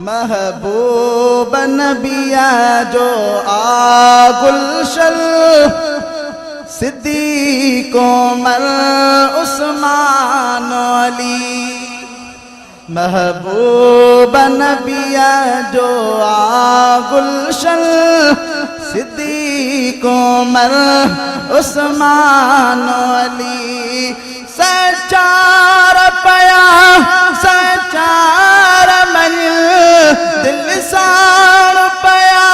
महबूब नबिया जो आ गुलशन सिद्दीक़ उमर उस्मान अली। महबूब नबिया जो आ गुलशन सिद्दीक़ उमर उस्मान अली। सचार पया सचार मन दिल साण पया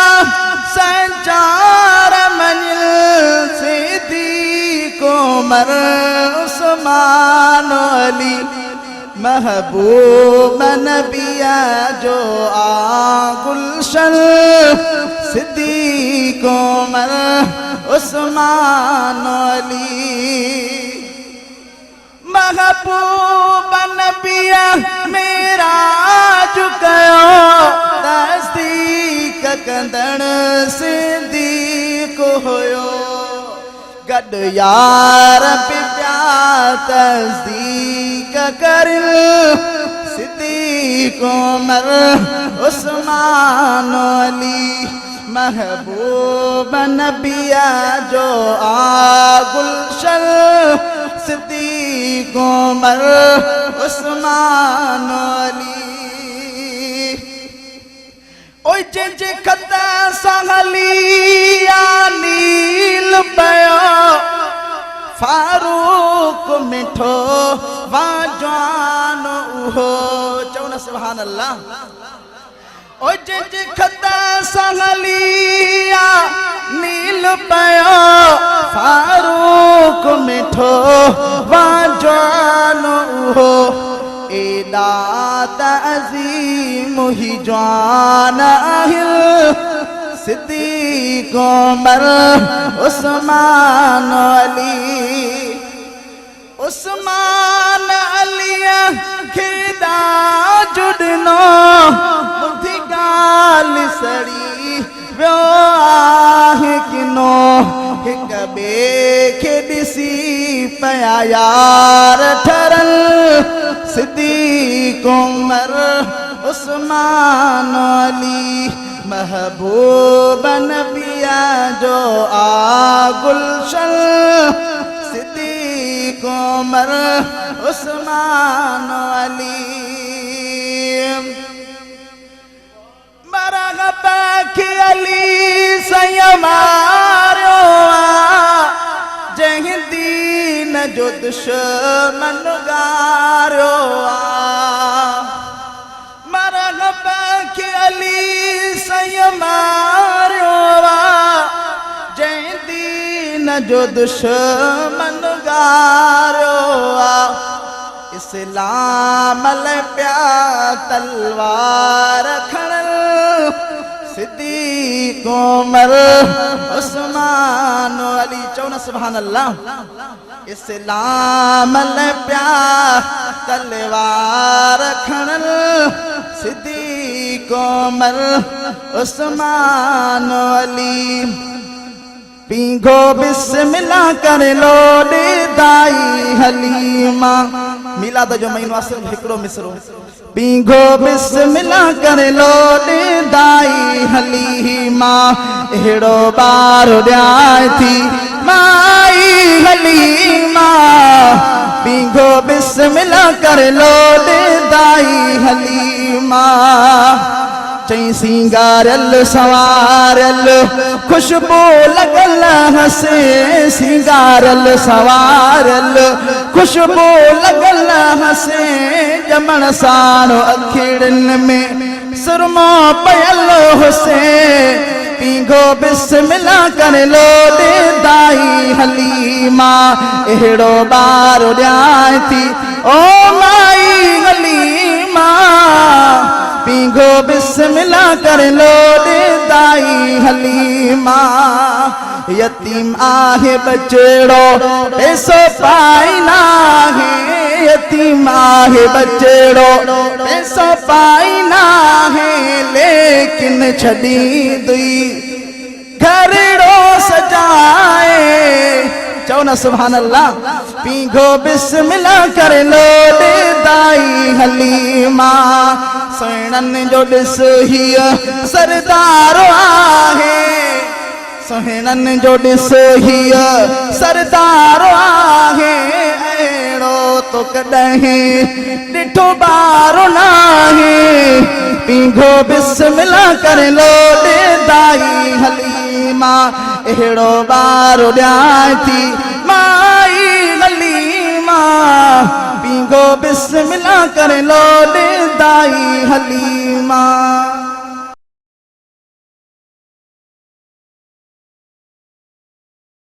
सचार मन सिद्दीक़ उमर उस्मान अली। महबूब नबिया जो आ गुलशन सिद्दीक़ उमर उस्मान अली। महबूब नबिया मेराज कयो तस्दीक कंदड़ सिद्दीक़ होयो। गड यार पिया तस्दीक कर सिद्दीक़ उमर उस्मान अली। महबूब नबिया जो आ गुलशन सिद्दीक़ उमर उस्मान अली। ओए जे खता सहली नील पयो फारूक मिठो वाजान उहो। चौ न सुभान अल्लाह। ओ जे खता सहली नील पयो फारूक मिठो वाजान उहो। एदा तअज़ीम ही जान आहिल सिद्दीक़ उमर उस्मान अली। उस्मान अलिया खेदा जुड़नो मुझी गाल सड़ी व्यो आहे किनो। हिक बे के दिसी पया यार ठरल सिद्दीक़ उमर उस्मान अली। महबूब नबिया जो आ गुलशन सिद्दीक़ उमर उस्मान अली। मरहबा के अली सयमारो जह दीन जो दुश्मन गारो। मरहबा के अली सयमारो जह दीन जो दुश्मन गारो। इस्लाम ले प्या तलवार खड़ल सिद्दीक़ उमर उस्मान अली। चौ न सुभान अल्लाह। इस्लाम ले प्या तलवार खड़ल सिद्दीक़ उमर उस्मान अली। पीघो बिस्मिल्लाह कर लो दे दाई हलीमा। मिलाद जो महीनो असल हिकड़ो मिसरो। पीघो बिस्मिल्लाह कर लो दे दाई हलीमा। एड़ो बार ॾियां थी माई हलीमा। पीघो बिस्मिल्लाह कर लो दे दाई हलीमा। चई सिंगारल सवारल खुशबू लगल हसे। सिंगारल सवारल खुशबू लगल हसे। जमण साण अखिड़न में सुरमो पयल हुसे। पीघो बिस्मिल्लाह कर लो दे दाई हलीमा। एड़ो बार ॾियां थी ओ माई हलीमा। पीघो बिस्मिल्लाह कर लो दे दाई हलीमा। यतीम आहे बचड़ो पैसो पाई ना है। यतीम आहे बचड़ो पैसो पाई ना है। लेकिन छड़ी दुई घरड़ो सजाए चओ न सुभान अल्लाह। पीघो बिस्मिल्लाह करे लोॾे दाई हलीमा सुहिणनि जो ॾिस हीअ सरदार आहे सुहिणनि जो ॾिस हीअ सरदार आहे अहिड़ो तो कॾहिं ॾिठो ॿार नाहे पीघो बिस्मिल्लाह करे लोॾे दाई हलीमा अहिड़ो ॿार ॾियां थी माई हलीमा पीघो बिस्मिल्लाह करे लोॾे दाई हलीमा।